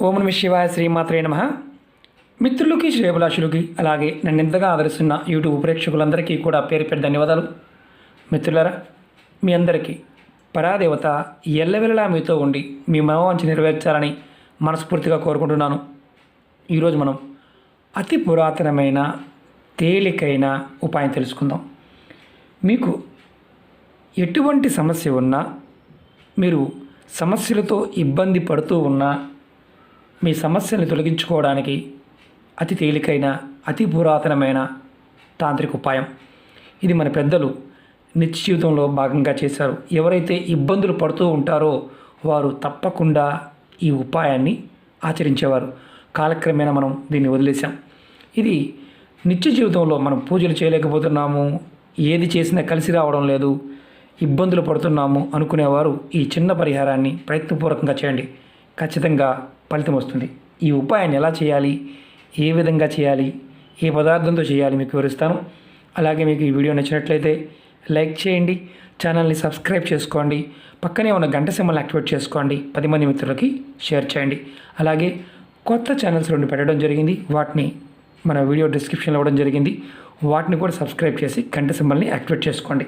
ఓం నమః శివాయ శ్రీమాత్రే నమః. మిత్రులకి శ్రేయభిలాషులకి అలాగే నన్ను ఎంతగా ఆదరిస్తున్న యూట్యూబ్ ప్రేక్షకులందరికీ కూడా పేరు పేరు ధన్యవాదాలు. మిత్రులారా, మీ అందరికీ పరాదేవత ఎల్లవెల్లలా మీతో ఉండి మీ మనోవాంఛ నెరవేర్చాలని మనస్ఫూర్తిగా కోరుకుంటున్నాను. ఈరోజు మనం అతి పురాతనమైన తేలికైన ఉపాయం తెలుసుకుందాం. మీకు ఎటువంటి సమస్య ఉన్నా, మీరు సమస్యలతో ఇబ్బంది పడుతూ ఉన్నా, మీ సమస్యల్ని తొలగించుకోవడానికి అతి తేలికైన అతి పురాతనమైన తాంత్రిక ఉపాయం ఇది. మన పెద్దలు నిత్య జీవితంలో భాగంగా చేశారు. ఎవరైతే ఇబ్బందులు పడుతూ ఉంటారో వారు తప్పకుండా ఈ ఉపాయాన్ని ఆచరించేవారు. కాలక్రమేణా మనం దీన్ని వదిలేసాం. ఇది నిత్య జీవితంలో మనం పూజలు చేయలేకపోతున్నాము, ఏది చేసినా కలిసి రావడం లేదు, ఇబ్బందులు పడుతున్నాము అనుకునేవారు ఈ చిన్న పరిహారాన్ని ప్రయత్నపూర్వకంగా చేయండి. ఖచ్చితంగా ఫలితం వస్తుంది. ఈ ఉపాయాన్ని ఎలా చేయాలి, ఏ విధంగా చేయాలి, ఏ పదార్థంతో చేయాలి మీకు వివరిస్తాను. అలాగే మీకు ఈ వీడియో నచ్చినట్లయితే లైక్ చేయండి, ఛానల్ని సబ్స్క్రైబ్ చేసుకోండి, పక్కనే ఉన్న గంట సింబల్ని యాక్టివేట్ చేసుకోండి, 10 మంది మిత్రులకి షేర్ చేయండి. అలాగే కొత్త ఛానల్స్ 2 పెట్టడం జరిగింది, వాటిని మన వీడియో డిస్క్రిప్షన్లో ఇవ్వడం జరిగింది, వాటిని కూడా సబ్స్క్రైబ్ చేసి గంట సింబల్ని యాక్టివేట్ చేసుకోండి.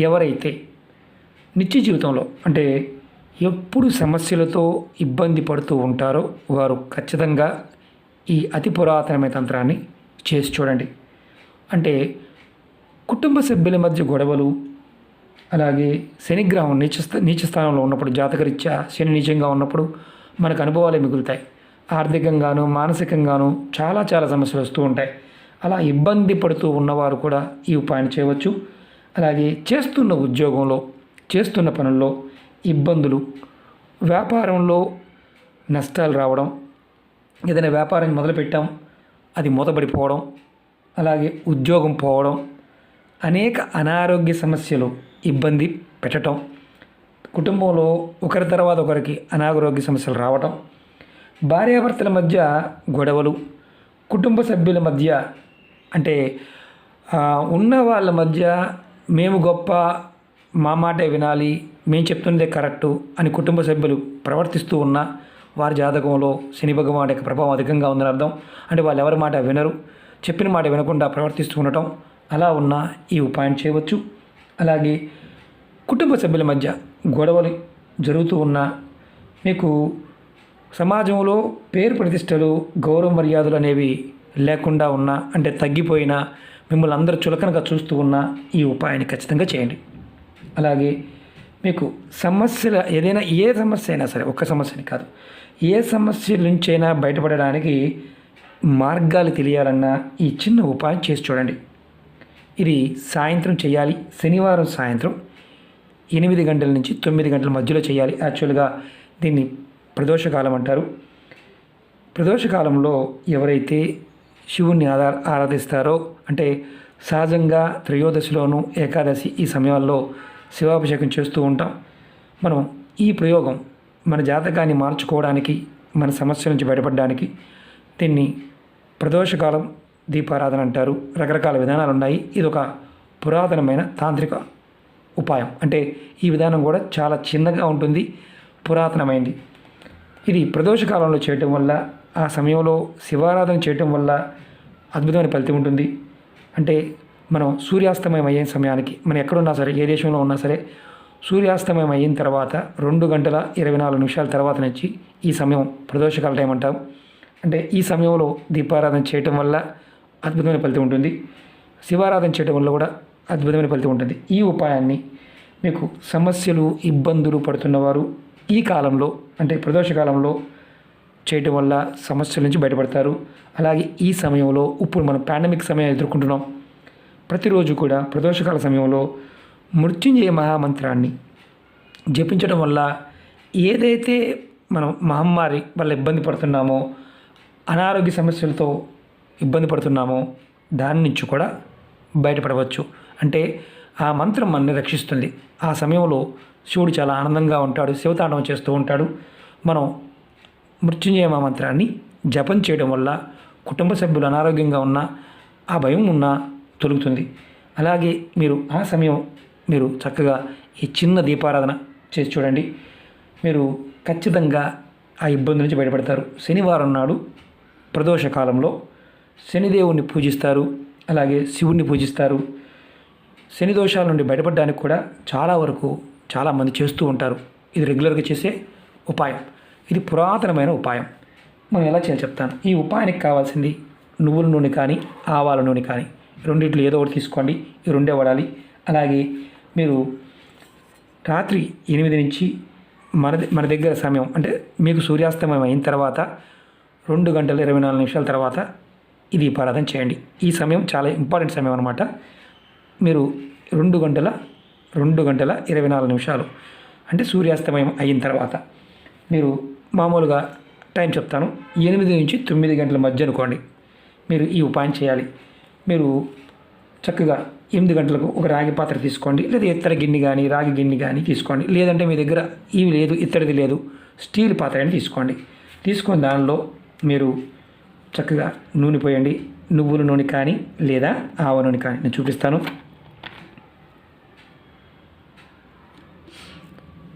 ఎవరైతే నిత్య జీవితంలో అంటే ఎప్పుడు సమస్యలతో ఇబ్బంది పడుతూ ఉంటారో వారు ఖచ్చితంగా ఈ అతి పురాతనమైన తంత్రాన్ని చేసి చూడండి. కుటుంబ సభ్యుల మధ్య గొడవలు, అలాగే శనిగ్రహం నీచ స్థానంలో ఉన్నప్పుడు, జాతకరీత్యా శని నీచంగా ఉన్నప్పుడు మనకు అనుభవాలే మిగులుతాయి. ఆర్థికంగాను మానసికంగాను చాలా సమస్యలు వస్తూ ఉంటాయి. అలా ఇబ్బంది పడుతూ ఉన్నవారు కూడా ఈ ఉపాయాన్ని చేయవచ్చు. అలాగే చేస్తున్న ఉద్యోగంలో, చేస్తున్న పనుల్లో ఇబ్బందులు, వ్యాపారంలో నష్టాలు రావడం, ఏదైనా వ్యాపారం మొదలుపెట్టాం అది మూతపడిపోవడం, అలాగే ఉద్యోగం పోవడం, అనేక అనారోగ్య సమస్యలు ఇబ్బంది పెట్టడం, కుటుంబంలో ఒకరి తర్వాత ఒకరికి అనారోగ్య సమస్యలు రావటం, భార్యాభర్తల మధ్య గొడవలు, కుటుంబ సభ్యుల మధ్య ఉన్న వాళ్ళ మధ్య మేము గొప్ప, మా మాటే వినాలి, మేము చెప్తున్నదే కరెక్టు అని కుటుంబ సభ్యులు ప్రవర్తిస్తూ ఉన్న వారి జాతకంలో శని భగవానుడి యొక్క ప్రభావం అధికంగా ఉందని అర్థం. వాళ్ళు ఎవరి మాట వినరు, చెప్పిన మాట వినకుండా ప్రవర్తిస్తూ ఉండటం, అలా ఉన్న ఈ ఉపాయం చేయవచ్చు. అలాగే కుటుంబ సభ్యుల మధ్య గొడవలు జరుగుతూ ఉన్న, మీకు సమాజంలో పేరు ప్రతిష్టలు, గౌరవ మర్యాదలు అనేవి లేకుండా ఉన్నా, తగ్గిపోయినా, మిమ్మల్ని అందరూ చులకనగా చూస్తూ ఉన్న ఈ ఉపాయాన్ని ఖచ్చితంగా చేయండి. అలాగే మీకు సమస్యల ఏదైనా ఏ సమస్య అయినా సరే, ఒక్క సమస్యని కాదు, ఏ సమస్య నుంచైనా బయటపడడానికి మార్గాలు తెలియాలన్నా ఈ చిన్న ఉపాయం చేసి చూడండి. ఇది సాయంత్రం చేయాలి. శనివారం సాయంత్రం 8 గంటల నుంచి 9 గంటల మధ్యలో చేయాలి. యాక్చువల్గా దీన్ని ప్రదోషకాలం అంటారు. ప్రదోషకాలంలో ఎవరైతే శివుణ్ణి ఆరాధిస్తారో, సహజంగా త్రయోదశిలోను ఏకాదశి ఈ సమయాల్లో శివాభిషేకం చేస్తూ ఉంటాం. మనం ఈ ప్రయోగం మన జాతకాన్ని మార్చుకోవడానికి, మన సమస్య నుంచి బయటపడడానికి దీన్ని ప్రదోషకాలం దీపారాధన అంటారు. రకరకాల విధానాలు ఉన్నాయి. ఇది ఒక పురాతనమైన తాంత్రిక ఉపాయం. ఈ విధానం కూడా చాలా చిన్నగా ఉంటుంది, పురాతనమైంది. ఇది ప్రదోషకాలంలో చేయటం వల్ల, ఆ సమయంలో శివారాధన చేయటం వల్ల అద్భుతమైన ఫలితం ఉంటుంది. మనం సూర్యాస్తమయం అయిన సమయానికి, మనం ఎక్కడున్నా సరే, ఏ దేశంలో ఉన్నా సరే, సూర్యాస్తమయం అయిన తర్వాత 2 గంటల 24 నిమిషాల తర్వాత నుంచి ఈ సమయం ప్రదోషకాల టైం అంటాం. ఈ సమయంలో దీపారాధన చేయటం వల్ల అద్భుతమైన ఫలితం ఉంటుంది. శివారాధన చేయటం వల్ల కూడా అద్భుతమైన ఫలితం ఉంటుంది. ఈ ఉపాయాన్ని మీకు సమస్యలు, ఇబ్బందులు పడుతున్నవారు ఈ కాలంలో, ప్రదోషకాలంలో చేయటం వల్ల సమస్యల నుంచి బయటపడతారు. అలాగే ఈ సమయంలో, ఇప్పుడు మనం పాండమిక్ సమయం ఎదుర్కొంటున్నాం, ప్రతిరోజు కూడా ప్రదోషకాల సమయంలో మృత్యుంజయ మహామంత్రాన్ని జపించడం వల్ల ఏదైతే మనం మహమ్మారి వల్ల ఇబ్బంది పడుతున్నామో, అనారోగ్య సమస్యలతో ఇబ్బంది పడుతున్నామో దాని నుంచి కూడా బయటపడవచ్చు. ఆ మంత్రం మనల్ని రక్షిస్తుంది. ఆ సమయంలో శివుడు చాలా ఆనందంగా ఉంటాడు, శివతాండవం చేస్తూ ఉంటాడు. మనం మృత్యుంజయ మహామంత్రాన్ని జపం చేయడం వల్ల కుటుంబ సభ్యులు అనారోగ్యంగా ఉన్నా, ఆ భయం ఉన్నా తొలుగుతుంది. అలాగే ఆ సమయం మీరు చక్కగా ఈ చిన్న దీపారాధన చేసి చూడండి. మీరు ఖచ్చితంగా ఆ ఇబ్బంది నుంచి బయటపడతారు. శనివారం నాడు ప్రదోష కాలంలో శనిదేవుణ్ణి పూజిస్తారు, అలాగే శివుణ్ణి పూజిస్తారు. శని దోషాల నుండి బయటపడడానికి కూడా చాలా వరకు చాలామంది చేస్తూ ఉంటారు. ఇది రెగ్యులర్గా చేసే ఉపాయం. ఇది పురాతనమైన ఉపాయం. మనం ఎలా చేయాలో చెప్తాను. ఈ ఉపాయానికి కావాల్సింది నువ్వుల నూనె కానీ ఆవాల నూనె కానీ రెండింటిలో ఏదో ఒకటి తీసుకోండి. ఈ రెండే వాడాలి. అలాగే మీరు రాత్రి 8 నుంచి మన దగ్గర సమయం అంటే మీకు సూర్యాస్తమయం అయిన తర్వాత 2 గంటల 24 నిమిషాల తర్వాత ఈ దీపారాధన చేయండి. ఈ సమయం చాలా ఇంపార్టెంట్ సమయం అనమాట. మీరు 2 గంటల 24 నిమిషాలు అంటే సూర్యాస్తమయం అయిన తర్వాత మీరు మామూలుగా టైం చెప్తాను, 8 నుంచి 9 గంటల మధ్య అనుకోండి మీరు ఈ ఉపాయం చేయాలి. మీరు చక్కగా 8 గంటలకు ఒక రాగి పాత్ర తీసుకోండి, లేదా ఇత్తడి గిన్నె కానీ రాగి గిన్నె కానీ తీసుకోండి. లేదంటే మీ దగ్గర ఇవి లేదు, ఇత్తడిది లేదు, స్టీల్ పాత్ర అని తీసుకోండి. తీసుకొని దానిలో మీరు చక్కగా నూనె పోయండి. నువ్వుల నూనె కానీ లేదా ఆవ నూనె కానీ నేను చూపిస్తాను.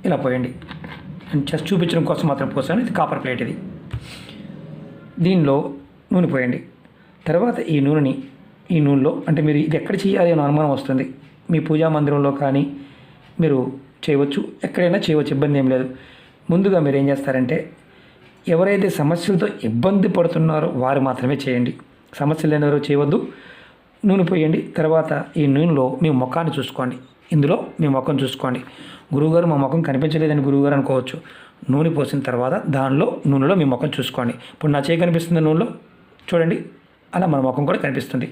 ఇలా పోయండి. నేను జస్ట్ చూపించడం కోసం మాత్రం పోసాను. ఇది కాపర్ ప్లేట్. ఇది దీనిలో నూనె పోయండి. తర్వాత ఈ నూనెలో అంటే మీరు ఇది ఎక్కడ చేయాలి అని అనుమానం వస్తుంది. మీ పూజా మందిరంలో కానీ మీరు చేయవచ్చు, ఎక్కడైనా చేయవచ్చు, ఇబ్బంది ఏం లేదు. ముందుగా మీరు ఏం చేస్తారంటే ఎవరైతే సమస్యలతో ఇబ్బంది పడుతున్నారో వారు మాత్రమే చేయండి. సమస్యలు లేనివారు చేయవద్దు. నూనె పోయండి. తర్వాత ఈ నూనెలో మీ ముఖాన్ని చూసుకోండి. ఇందులో మీ ముఖం చూసుకోండి. గురువుగారు మా ముఖం కనిపించలేదని గురువుగారు అనుకోవచ్చు. నూనె పోసిన తర్వాత నూనెలో మీ ముఖం చూసుకోండి. ఇప్పుడు నా చేయి కనిపిస్తుంది నూనెలో, చూడండి. అలా మన ముఖం కూడా కనిపిస్తుంది.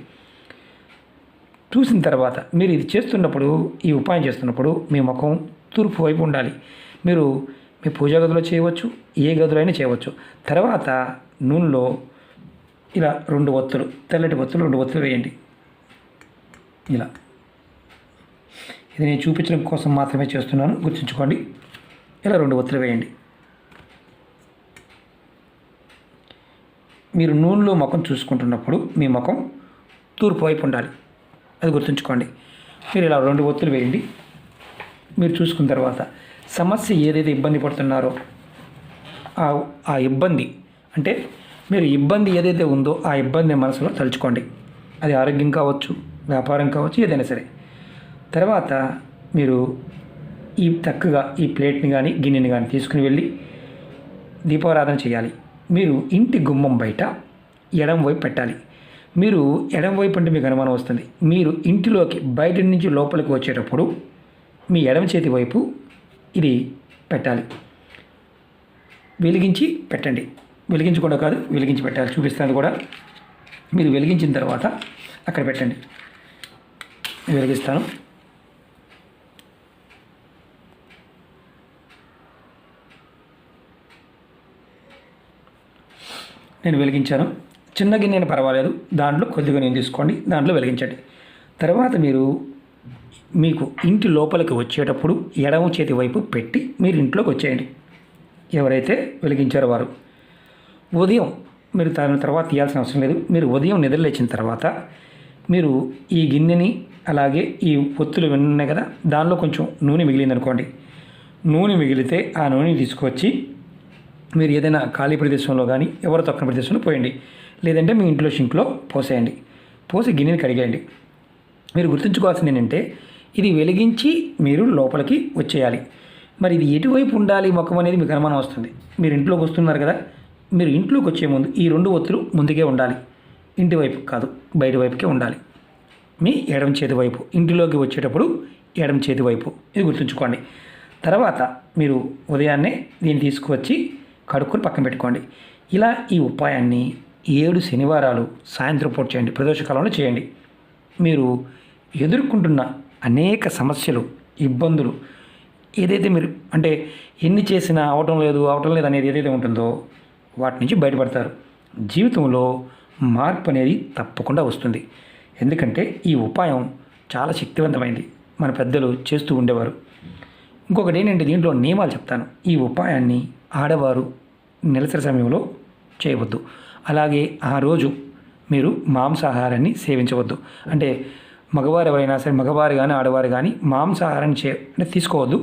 చూసిన తర్వాత మీరు ఇది చేస్తున్నప్పుడు, ఈ ఉపాయం చేస్తున్నప్పుడు మీ ముఖం తూర్పు వైపు ఉండాలి. మీరు మీ పూజా గదిలో చేయవచ్చు, ఏ గదిలో అయినా చేయవచ్చు. తర్వాత నూనెలో ఇలా 2 ఒత్తులు, తెల్లటి ఒత్తులు 2 ఒత్తులు వేయండి. ఇలా ఇది నేను చూపించడం కోసం మాత్రమే చేస్తున్నాను, గుర్తుంచుకోండి. ఇలా 2 ఒత్తులు వేయండి. మీరు నూనెలో ముఖం చూసుకుంటున్నప్పుడు మీ ముఖం తూర్పు వైపు ఉండాలి, అది గుర్తుంచుకోండి. మీరు ఇలా 2 ఒత్తులు వేయండి. మీరు చూసుకున్న తర్వాత సమస్య ఏదైతే ఇబ్బంది పడుతున్నారో ఆ ఇబ్బంది అంటే మీరు ఇబ్బంది ఏదైతే ఉందో ఆ ఇబ్బంది మనసులో తలుచుకోండి. అది ఆరోగ్యం కావచ్చు, వ్యాపారం కావచ్చు, ఏదైనా సరే. తర్వాత మీరు చక్కగా ఈ ప్లేట్ని కానీ గిన్నెని కానీ తీసుకుని వెళ్ళి దీపారాధన చేయాలి. మీరు ఇంటి గుమ్మం బయట ఎడం వైపు పెట్టాలి. మీరు ఎడం వైపు అంటే మీకు అనుమానం వస్తుంది. మీరు ఇంటిలోకి బయట నుంచి లోపలికి వచ్చేటప్పుడు మీ ఎడమ చేతి వైపు ఇది పెట్టాలి. వెలిగించి పెట్టండి. వెలిగించకుండా కాదు, వెలిగించి పెట్టాలి. చూపిస్తాను కూడా. మీరు వెలిగించిన తర్వాత అక్కడ పెట్టండి. వెలిగిస్తాను. నేను వెలిగించాను. చిన్న గిన్నెని పర్వాలేదు, దాంట్లో కొద్దిగా నేను తీసుకోండి, దాంట్లో వెలిగించండి. తర్వాత మీకు ఇంటి లోపలికి వచ్చేటప్పుడు ఎడమ చేతి వైపు పెట్టి మీరు ఇంట్లోకి వచ్చేయండి. ఎవరైతే వెలిగించారో వారు ఉదయం మీరు దాని తర్వాత తీయాల్సిన అవసరం లేదు. మీరు ఉదయం నిద్రలేచిన తర్వాత మీరు ఈ గిన్నెని అలాగే ఈ ఒత్తులు ఉన్నాయి కదా, దానిలో కొంచెం నూనె మిగిలిందనుకోండి. నూనె మిగిలితే ఆ నూనెని తీసుకొచ్చి మీరు ఏదైనా ఖాళీ ప్రదేశంలో కానీ ఎవరు తొక్కని ప్రదేశంలో పోయండి. లేదంటే మీ ఇంట్లో షింక్లో పోసేయండి. పోసి గిన్నెని కడిగేయండి. మీరు గుర్తుంచుకోవాల్సింది ఏంటంటే ఇది వెలిగించి మీరు లోపలికి వచ్చేయాలి. మరి ఇది ఎటువైపు ఉండాలి ముఖం అనేది మీకు అనుమానం వస్తుంది. మీరు ఇంట్లోకి వస్తున్నారు కదా, మీరు ఇంట్లోకి వచ్చే ముందు ఈ 2 ఒత్తులు ముందుకే ఉండాలి. ఇంటి వైపు కాదు, బయట వైపుకే ఉండాలి. మీ ఎడమ చేతి వైపు, ఇంటిలోకి వచ్చేటప్పుడు ఎడమ చేతి వైపు, ఇది గుర్తుంచుకోండి. తర్వాత మీరు ఉదయాన్నే దీన్ని తీసుకువచ్చి కడుక్కొని పక్కన పెట్టుకోండి. ఇలా ఈ ఉపాయాన్ని 7 శనివారాలు సాయంత్రం పూట చేయండి. ప్రదోషకాలంలో చేయండి. మీరు ఎదుర్కొంటున్న అనేక సమస్యలు, ఇబ్బందులు ఏదైతే మీరు అంటే ఎన్ని చేసినా అవటం లేదు అనేది ఏదైతే ఉంటుందో వాటి నుంచి బయటపడతారు. జీవితంలో మార్పు అనేది తప్పకుండా వస్తుంది. ఎందుకంటే ఈ ఉపాయం చాలా శక్తివంతమైంది. మన పెద్దలు చేస్తూ ఉండేవారు. ఇంకొకటి ఏంటంటే దీంట్లో నియమాలు చెప్తాను. ఈ ఉపాయాన్ని ఆడవారు నెలసరి సమయంలో చేయవద్దు. అలాగే ఆ రోజు మీరు మాంసాహారాన్ని సేవించవద్దు. అంటే మగవారు ఎవరైనా సరే, మగవారు కానీ ఆడవారు కానీ మాంసాహారాన్ని అంటే తీసుకోవద్దు.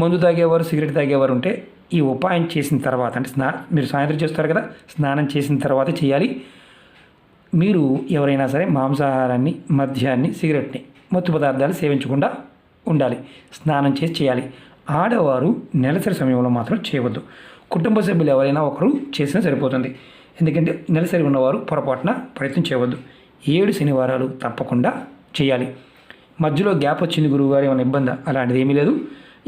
మందు తాగేవారు, సిగరెట్ తాగేవారు ఉంటే ఈ ఉపాయం చేసిన తర్వాత అంటే మీరు సాయంత్రం చేస్తారు కదా, స్నానం చేసిన తర్వాత చేయాలి. మీరు ఎవరైనా సరే మాంసాహారాన్ని, మద్యాన్ని, సిగరెట్ని, మత్తు పదార్థాలు సేవించకుండా ఉండాలి. స్నానం చేసి చేయాలి. ఆడవారు నెలసరి సమయంలో మాత్రం చేయవద్దు. కుటుంబ సభ్యులు ఎవరైనా ఒకరు చేసినా సరిపోతుంది. ఎందుకంటే నెలసరి ఉన్నవారు పొరపాటున ప్రయత్నం చేయవద్దు. 7 శనివారాలు తప్పకుండా చేయాలి. మధ్యలో గ్యాప్ వచ్చింది గురువుగారు ఏమైనా ఇబ్బంది, అలాంటిది ఏమీ లేదు.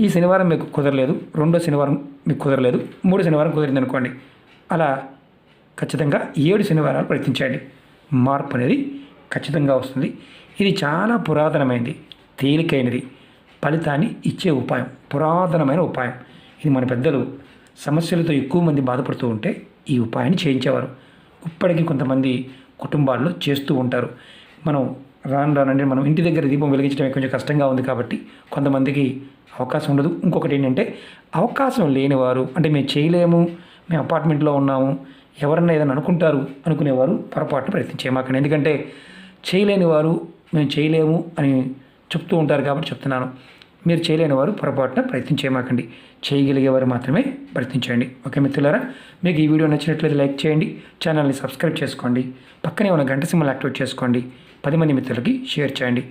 ఈ శనివారం మీకు కుదరలేదు, 2వ శనివారం మీకు కుదరలేదు, 3వ శనివారం కుదిరింది అనుకోండి, అలా ఖచ్చితంగా 7 శనివారాలు ప్రయత్నించండి. మార్పు అనేది ఖచ్చితంగా వస్తుంది. ఇది చాలా పురాతనమైనది, తేలికైనది, ఫలితాన్ని ఇచ్చే ఉపాయం, పురాతనమైన ఉపాయం. ఇది మన పెద్దలు సమస్యలతో ఎక్కువ మంది బాధపడుతూ ఉంటే ఈ ఉపాయాన్ని చేయించేవారు. ఇప్పటికీ కొంతమంది కుటుంబాల్లో చేస్తూ ఉంటారు. మనం రానంటే మనం ఇంటి దగ్గర దీపం వెలిగించడం కొంచెం కష్టంగా ఉంది కాబట్టి కొంతమందికి అవకాశం ఉండదు. ఇంకొకటి ఏంటంటే అవకాశం లేనివారు, అంటే మేము చేయలేము, మేము అపార్ట్మెంట్లో ఉన్నాము, ఎవరన్నా ఏదైనా అనుకుంటారు అనుకునేవారు పొరపాటున ప్రయత్నించేయమాకండి. ఎందుకంటే చేయలేని వారు మేము చేయలేము అని చెప్తూ ఉంటారు కాబట్టి చెప్తున్నాను. మీరు చేయలేని వారు పొరపాటున ప్రయత్నించేయమాకండి. చేయగలిగేవారు మాత్రమే ప్రయత్నించండి. ఓకే మిత్రులారా, మీకు ఈ వీడియో నచ్చినట్లయితే లైక్ చేయండి, ఛానల్ని సబ్స్క్రైబ్ చేసుకోండి, పక్కనే ఉన్న గంట సింబల్ యాక్టివేట్ చేసుకోండి, 10 మంది మిత్రులకి షేర్ చేయండి.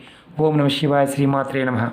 ఓం నమః శివాయ, శ్రీమాత్రే నమః.